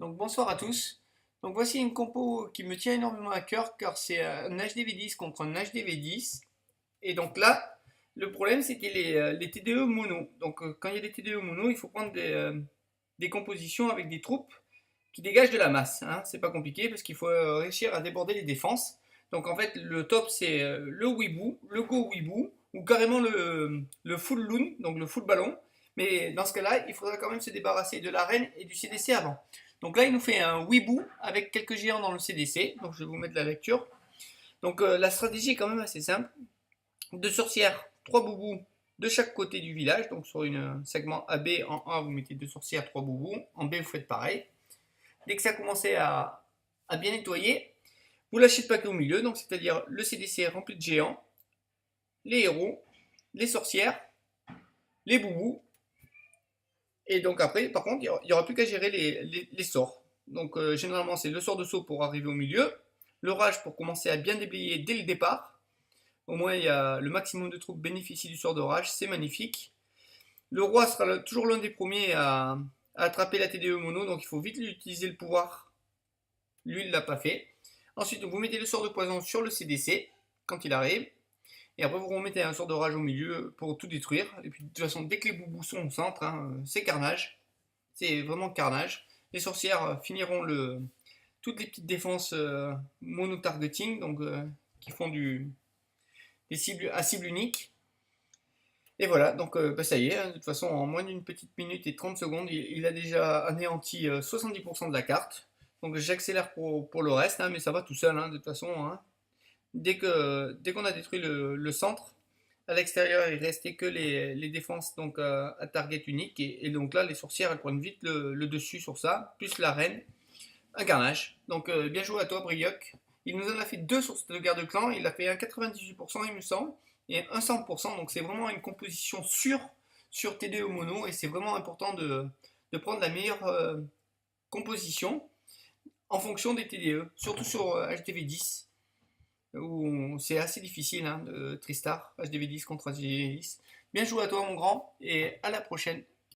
Donc bonsoir à tous. Donc voici une compo qui me tient énormément à cœur car c'est un HDV10 contre un HDV10. Et donc là, le problème c'était les TDE mono. Donc quand il y a des TDE mono, il faut prendre des compositions avec des troupes qui dégagent de la masse, hein. C'est pas compliqué parce qu'il faut réussir à déborder les défenses. Donc en fait le top c'est le Weeboo, le Go Weeboo ou carrément le full loon, donc le full ballon. Mais dans ce cas-là, il faudra quand même se débarrasser de l'arène et du CDC avant. Donc là, il nous fait un Weeboo avec quelques géants dans le CDC. Donc je vais vous mettre la lecture. Donc la stratégie est quand même assez simple. Deux sorcières, trois boubous de chaque côté du village. Donc sur un segment AB, en A, vous mettez deux sorcières, trois boubous. En B, vous faites pareil. Dès que ça a commencé à bien nettoyer, vous lâchez le paquet au milieu. Donc c'est-à-dire le CDC rempli de géants, les héros, les sorcières, les boubous. Et donc après, par contre, il n'y aura plus qu'à gérer les sorts. Donc généralement, c'est le sort de saut pour arriver au milieu, le rage pour commencer à bien déblayer dès le départ. Au moins, il y a le maximum de troupes bénéficient du sort de rage, c'est magnifique. Le roi sera toujours l'un des premiers à attraper la TDE mono, donc il faut vite lui utiliser le pouvoir. Lui, il ne l'a pas fait. Ensuite, vous mettez le sort de poison sur le CDC quand il arrive. Et après, vous remettez un sort de rage au milieu pour tout détruire. Et puis, de toute façon, dès que les boubous sont au centre, hein, c'est carnage. C'est vraiment carnage. Les sorcières finiront toutes les petites défenses mono-targeting, donc qui font des cibles à cible unique. Et voilà, donc bah, ça y est, hein, de toute façon, en moins d'une petite minute et 30 secondes, il a déjà anéanti 70% de la carte. Donc j'accélère pour le reste, hein, mais ça va tout seul, hein, de toute façon. Hein. Dès qu'on a détruit le centre, à l'extérieur, il restait que les défenses donc, à target unique. Et donc là, les sorcières, elles prennent vite le dessus sur ça, plus la reine. Un carnage. Donc bien joué à toi, Brioc. Il nous en a fait deux sources de guerre de clan. Il a fait un 98%, il me semble, et un 100%. Donc c'est vraiment une composition sûre sur TD au mono. Et c'est vraiment important de prendre la meilleure composition en fonction des TDE. Surtout sur HDV10 où c'est assez difficile hein, de Tristar, HDV10 contre HDV10. Bien joué à toi mon grand et à la prochaine.